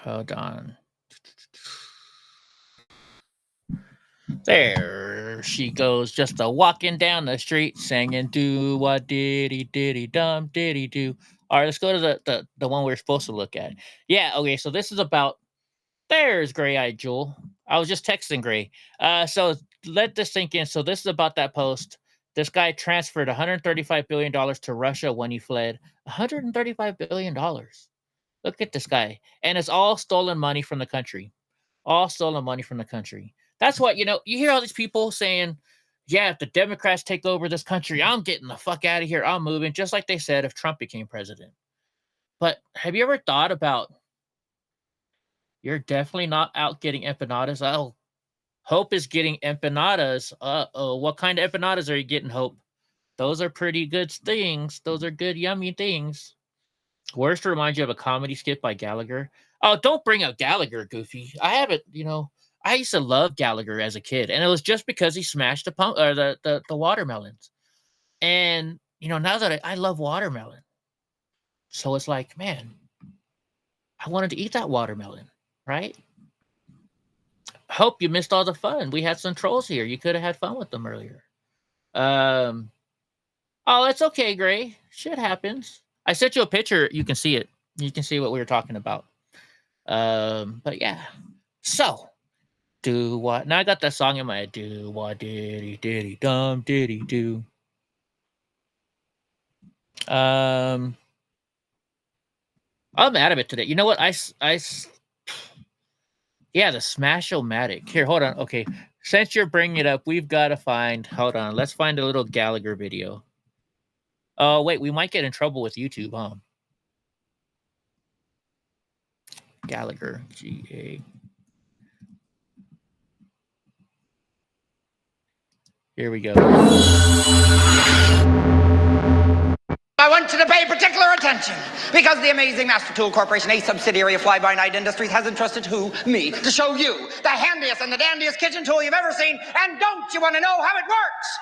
Speaker 2: Hold on. There she goes, just a walking down the street, singing do what diddy diddy dum diddy do. All right, let's go to the one we're supposed to look at. Yeah, okay, so this is about. There's Gray-eyed Jewel. I was just texting Gray. So let this sink in. So this is about that post. This guy transferred $135 billion to Russia when he fled. $135 billion. Look at this guy. And it's all stolen money from the country. All stolen money from the country. That's what, you know, you hear all these people saying, yeah, if the Democrats take over this country, I'm getting the fuck out of here. I'm moving, just like they said if Trump became president. But have you ever thought about, you're definitely not out getting empanadas? Oh, Hope is getting empanadas. Uh-oh, what kind of empanadas are you getting, Hope? Those are pretty good things. Those are good, yummy things. Worst reminds you of a comedy skit by Gallagher. Oh, don't bring up Gallagher, Goofy. I haven't, you know, I used to love Gallagher as a kid, and it was just because he smashed the watermelons. And, you know, now that I love watermelon. So it's like, man, I wanted to eat that watermelon, right? Hope you missed all the fun. We had some trolls here. You could have had fun with them earlier. Oh, it's okay, Gray. Shit happens. I sent you a picture. You can see it. You can see what we were talking about. But yeah. So, do what? Now I got that song in my head. Do what diddy diddy dum diddy do. I'm out of it today. You know what? Yeah, the Smash-O-Matic. Here, hold on. Okay, since you're bringing it up, we've got to find. Hold on, let's find a little Gallagher video. Oh wait, we might get in trouble with YouTube, huh? Gallagher, G-A. Here we go.
Speaker 11: I want you to pay particular attention because the amazing Master Tool Corporation, a subsidiary of Fly-By-Night Industries, has entrusted me to show you the handiest and the dandiest kitchen tool you've ever seen. And don't you want to know how it works?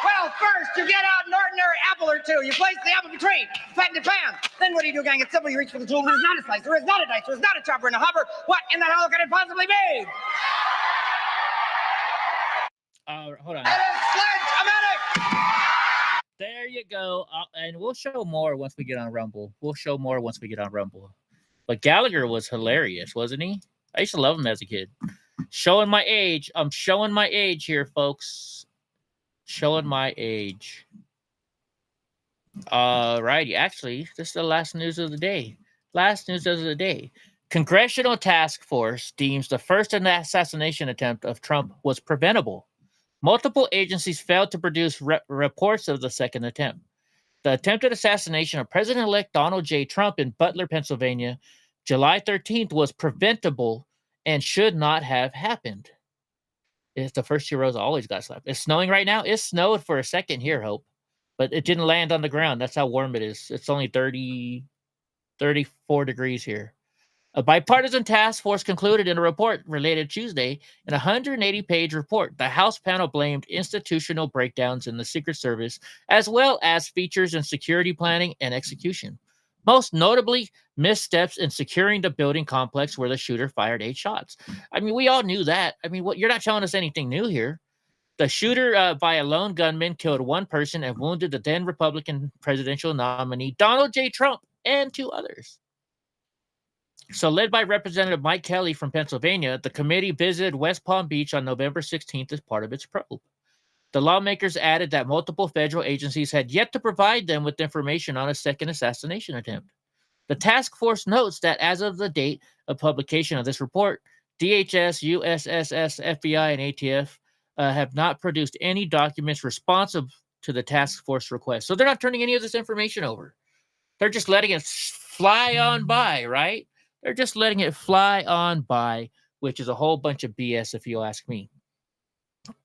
Speaker 11: Well, first, you get out an ordinary apple or two. You place the apple between, flatten the pan. Then what do you do, gang? It's simple. You reach for the tool. There is not a slice. There is not a dice. There is not a chopper and a hopper. What in the hell could it possibly be?
Speaker 2: Hold on.
Speaker 11: It is Sledge-O-Matic!
Speaker 2: There you go. And we'll show more once we get on Rumble. But Gallagher was hilarious, wasn't he? I used to love him as a kid. Showing my age. I'm showing my age here, folks. Showing my age. Alrighty. Actually, this is the last news of the day. Congressional task force deems the first assassination attempt of Trump was preventable. Multiple agencies failed to produce reports of the second attempt. The attempted assassination of President-elect Donald J. Trump in Butler, Pennsylvania, July 13th was preventable and should not have happened. It's the first heroes always got slapped. It's snowing right now. It snowed for a second here, Hope, but it didn't land on the ground. That's how warm it is. It's only 34 degrees here. A bipartisan task force concluded in a report related Tuesday, in a 180-page report, the House panel blamed institutional breakdowns in the Secret Service, as well as features in security planning and execution. Most notably, missteps in securing the building complex where the shooter fired 8 shots. I mean, we all knew that. I mean, you're not telling us anything new here. The shooter by a lone gunman killed 1 person and wounded the then Republican presidential nominee, Donald J. Trump, and 2 others. So, led by Representative Mike Kelly from Pennsylvania, the committee visited West Palm Beach on November 16th as part of its probe. The lawmakers added that multiple federal agencies had yet to provide them with information on a second assassination attempt. The task force notes that as of the date of publication of this report, DHS, USSS, FBI, and ATF have not produced any documents responsive to the task force request. So they're not turning any of this information over. They're just letting it fly on by, right? They're just letting it fly on by, which is a whole bunch of BS, if you ask me.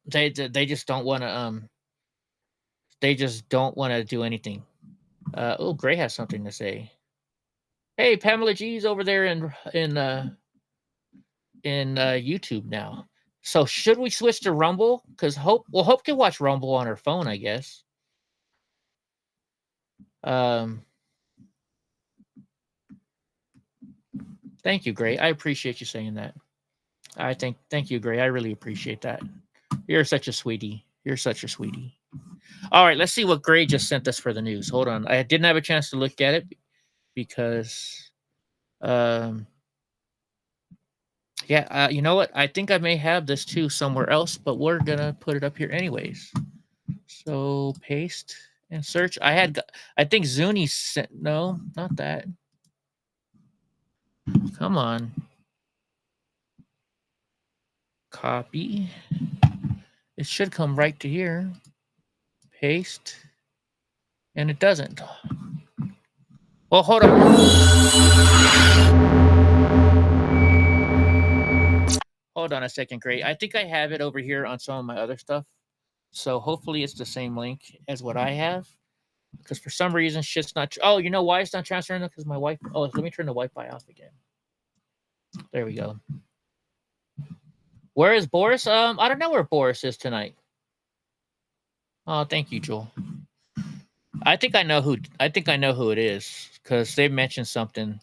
Speaker 2: They just don't want to do anything. Gray has something to say. Hey, Pamela G's over there in YouTube now. So should we switch to Rumble? Because Hope can watch Rumble on her phone, I guess. Thank you, Gray. I appreciate you saying that. Thank you, Gray. I really appreciate that. You're such a sweetie. All right, let's see what Gray just sent us for the news. Hold on. I didn't have a chance to look at it because, you know what? I think I may have this too somewhere else, but we're going to put it up here anyways. So paste and search. I think Zuni sent, no, not that. Come on. Copy. It should come right to here. Paste. And it doesn't. Well, hold on. Hold on a second, Gray. I think I have it over here on some of my other stuff. So hopefully it's the same link as what I have. Because for some reason, shit's not... Oh, you know why it's not transferring? Because my wife... Oh, let me turn the Wi-Fi off again. There we go. Where is Boris? I don't know where Boris is tonight. Oh, thank you, Joel. I think I know who it is because they mentioned something,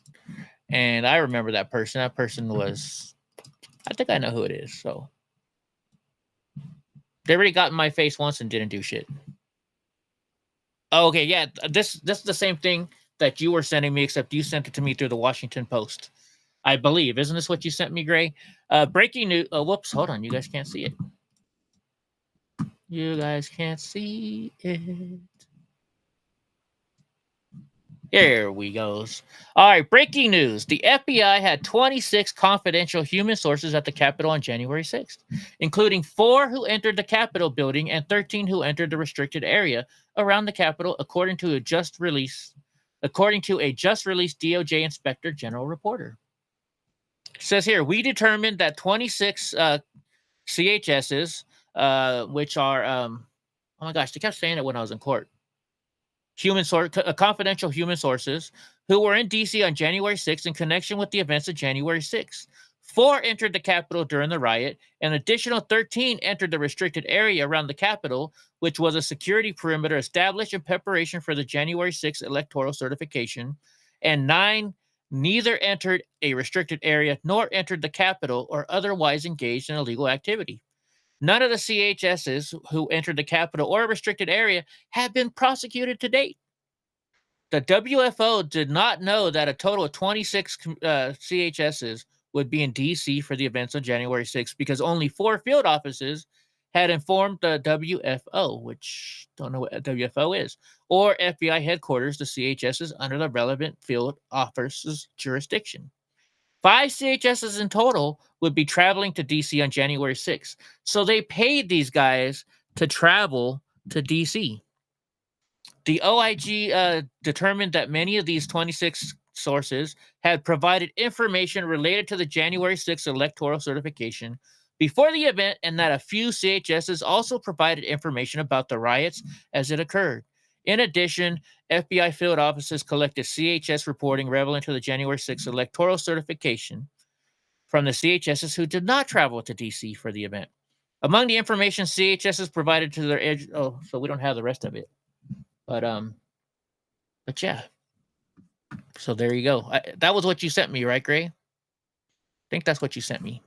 Speaker 2: and I remember that person. That person was. I think I know who it is. So they already got in my face once and didn't do shit. Oh, okay, yeah. This is the same thing that you were sending me, except you sent it to me through the Washington Post, I believe. Isn't this what you sent me, Gray? Breaking news. Oh, whoops. Hold on. You guys can't see it. You guys can't see it. Here we goes. All right, breaking news. The FBI had 26 confidential human sources at the Capitol on January 6th, including 4 who entered the Capitol building and 13 who entered the restricted area around the Capitol, according to a just released DOJ Inspector General reporter. It says here, we determined that 26 CHSs, which are, oh my gosh, they kept saying it when I was in court. Confidential human sources who were in D.C. on January 6th in connection with the events of January 6th. 4 entered the Capitol during the riot. An additional 13 entered the restricted area around the Capitol, which was a security perimeter established in preparation for the January 6th electoral certification. And 9 neither entered a restricted area nor entered the Capitol or otherwise engaged in illegal activity. None of the CHSs who entered the Capitol or a restricted area have been prosecuted to date. The WFO did not know that a total of 26 CHSs would be in D.C. for the events on January 6th because only 4 field offices had informed the WFO, which don't know what WFO is, or FBI headquarters, the CHSs under the relevant field office's jurisdiction. 5 CHSs in total would be traveling to D.C. on January 6th. So they paid these guys to travel to D.C. The OIG determined that many of these 26 sources had provided information related to the January 6th electoral certification before the event, and that a few CHSs also provided information about the riots as it occurred. In addition, FBI field offices collected CHS reporting relevant to the January 6th electoral certification from the CHSs who did not travel to D.C. for the event. Among the information CHSs provided to their edge, so we don't have the rest of it, but yeah. So there you go. That was what you sent me, right, Gray? I think that's what you sent me.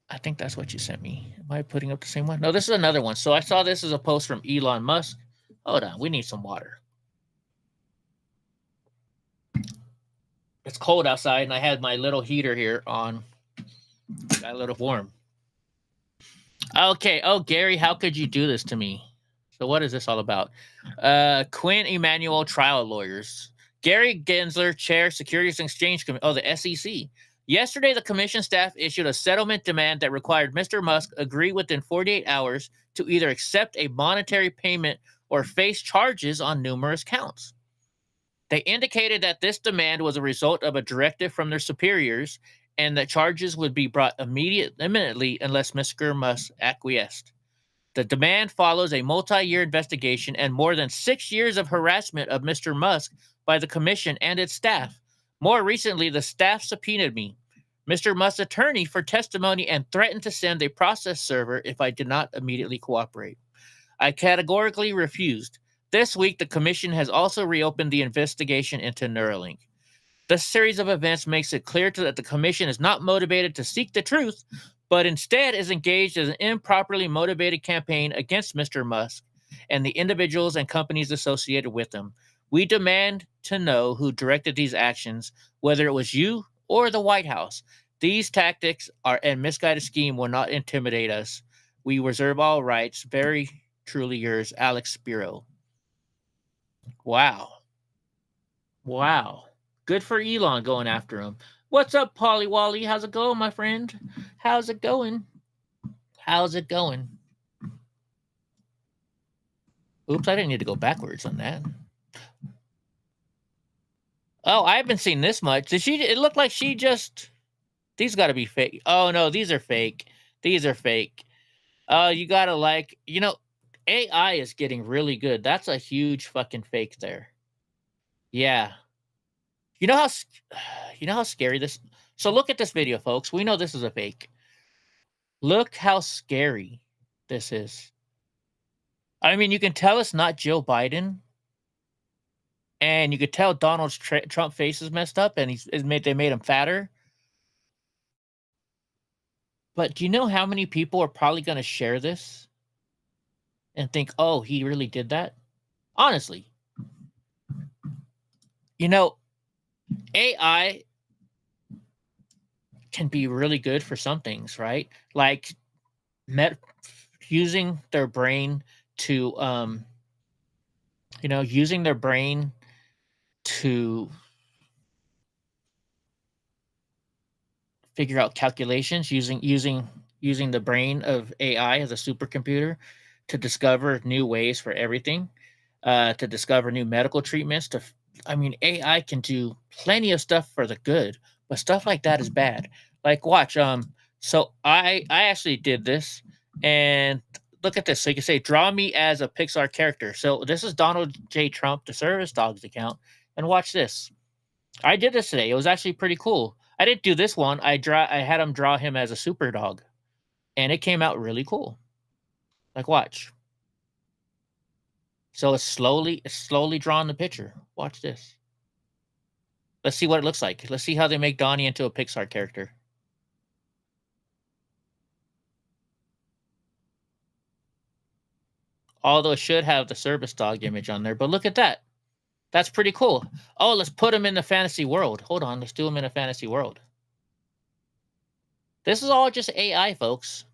Speaker 2: I think that's what you sent me. Am I putting up the same one? No, this is another one. So I saw this as a post from Elon Musk. Hold on. We need some water. It's cold outside, and I had my little heater here on. Got a little warm. Okay. Oh, Gary, how could you do this to me? So what is this all about? Quinn Emanuel trial lawyers. Gary Gensler, Chair, Securities and Exchange Commission. Oh, the SEC. Yesterday, the commission staff issued a settlement demand that required Mr. Musk agree within 48 hours to either accept a monetary payment or face charges on numerous counts. They indicated that this demand was a result of a directive from their superiors and that charges would be brought imminently unless Mr. Musk acquiesced. The demand follows a multi-year investigation and more than 6 years of harassment of Mr. Musk by the commission and its staff. More recently, the staff subpoenaed me, Mr. Musk's attorney, for testimony and threatened to send a process server if I did not immediately cooperate. I categorically refused. This week, the commission has also reopened the investigation into Neuralink. This series of events makes it clear that the commission is not motivated to seek the truth, but instead is engaged in an improperly motivated campaign against Mr. Musk and the individuals and companies associated with him. We demand to know who directed these actions, whether it was you or the White House. These tactics and misguided scheme will not intimidate us. We reserve all rights. Very truly yours, Alex Spiro. Wow. Wow. Good for Elon going after him. What's up, Polly Wally? How's it going, my friend? How's it going? How's it going? Oops, I didn't need to go backwards on that. Oh, I haven't seen this much. It looked like she just... These got to be fake. Oh, no, these are fake. These are fake. You got to AI is getting really good. That's a huge fucking fake there. Yeah. You know how scary this... So look at this video, folks. We know this is a fake. Look how scary this is. I mean, you can tell it's not Joe Biden, and you could tell Donald Trump face is messed up, and they made him fatter. But do you know how many people are probably going to share this and think, "Oh, he really did that"? Honestly, you know, AI can be really good for some things, right? Like using their brain to, using their brain to figure out calculations, using the brain of AI as a supercomputer to discover new ways for everything, to discover new medical treatments. AI can do plenty of stuff for the good, but stuff like that is bad. Like, watch. So I actually did this, and look at this. So you can say, draw me as a Pixar character. So this is Donald J. Trump, the Service Dogs account, and watch this. I did this today. It was actually pretty cool. I didn't do this one. I had him draw him as a super dog, and it came out really cool. Like, watch. So it's slowly drawing the picture. Watch this. Let's see what it looks like. Let's see how they make Donnie into a Pixar character. Although it should have the service dog image on there, but look at that. That's pretty cool. Oh, let's put him in the fantasy world. Hold on, let's do him in a fantasy world. This is all just AI, folks.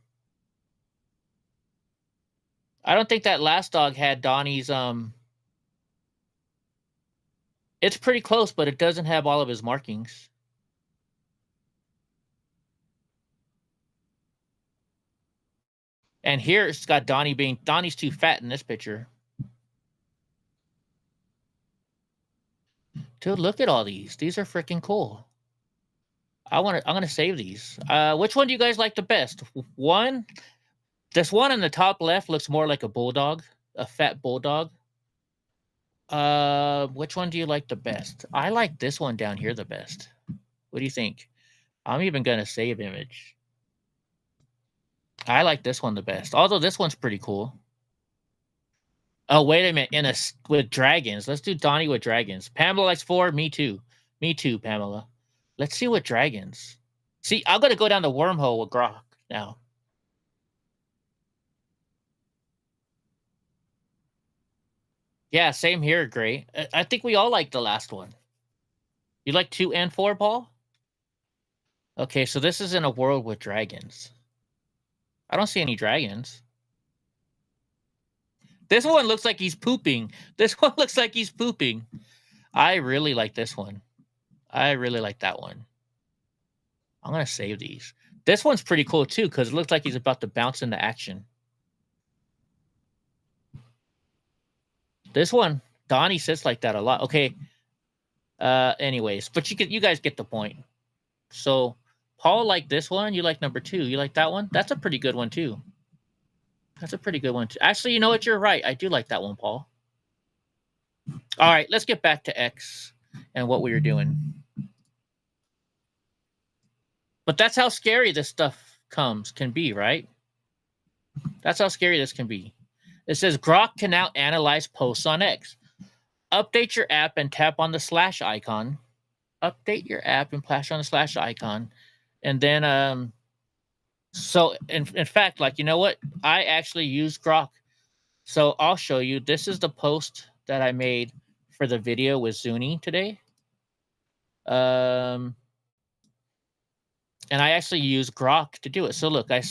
Speaker 2: I don't think that last dog had Donnie's it's pretty close, but it doesn't have all of his markings. And here it's got Donnie's too fat in this picture. Dude, look at all these. These are freaking cool. I'm gonna save these. Which one do you guys like the best? This one in the top left looks more like a bulldog, a fat bulldog. Which one do you like the best? I like this one down here the best. What do you think? I'm even gonna save image. I like this one the best. Although this one's pretty cool. Oh, wait a minute. With dragons. Let's do Donnie with dragons. Pamela likes 4. Me too. Me too, Pamela. Let's see what dragons. See, I'm going to go down the wormhole with Grok now. Yeah, same here, Gray. I think we all like the last one. You like 2 and 4, Paul? Okay, so this is in a world with dragons. I don't see any dragons. This one looks like he's pooping. This one looks like he's pooping. I really like this one. I really like that one. I'm going to save these. This one's pretty cool, too, because it looks like he's about to bounce into action. This one, Donnie sits like that a lot. Okay. Anyways, but you guys get the point. So, Paul liked this one. You like number 2. You like that one? That's a pretty good one, too. That's a pretty good one, too. Actually, you know what? You're right. I do like that one, Paul. All right, let's get back to X and what we were doing. But that's how scary this stuff can be, right? That's how scary this can be. It says Grok can now analyze posts on X. Update your app and tap on the slash icon. Update your app and flash on the slash icon. And then, so in fact, like, you know what? I actually use Grok. So I'll show you. This is the post that I made for the video with Zuni today. And I actually use Grok to do it. So look, it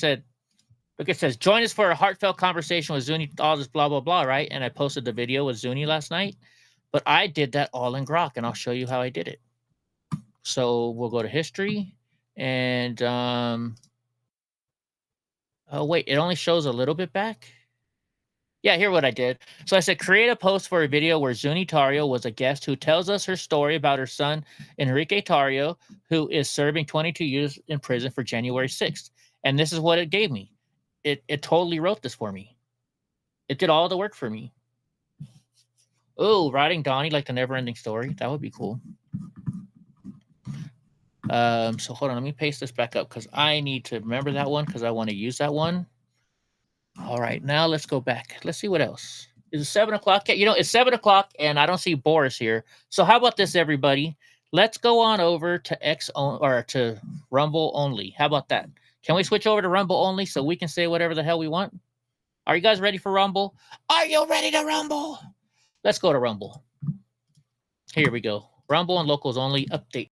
Speaker 2: says, join us for a heartfelt conversation with Zuni, all this blah, blah, blah, right? And I posted the video with Zuni last night. But I did that all in Grok, and I'll show you how I did it. So we'll go to history, and oh, wait, it only shows a little bit back? Yeah, here's what I did. So I said, create a post for a video where Zuni Tario was a guest who tells us her story about her son, Enrique Tario, who is serving 22 years in prison for January 6th. And this is what it gave me. It totally wrote this for me. It did all the work for me. Oh, writing Donnie like the never-ending story. That would be cool. So hold on, let me paste this back up because I need to remember that one because I want to use that one. All right, now let's go back. Let's see what else. Is it 7 o'clock yet? You know, it's 7 o'clock and I don't see Boris here. So how about this, everybody? Let's go on over to to Rumble only. How about that? Can we switch over to Rumble only so we can say whatever the hell we want? Are you guys ready for Rumble? Are you ready to Rumble? Let's go to Rumble. Here we go. Rumble and locals only update.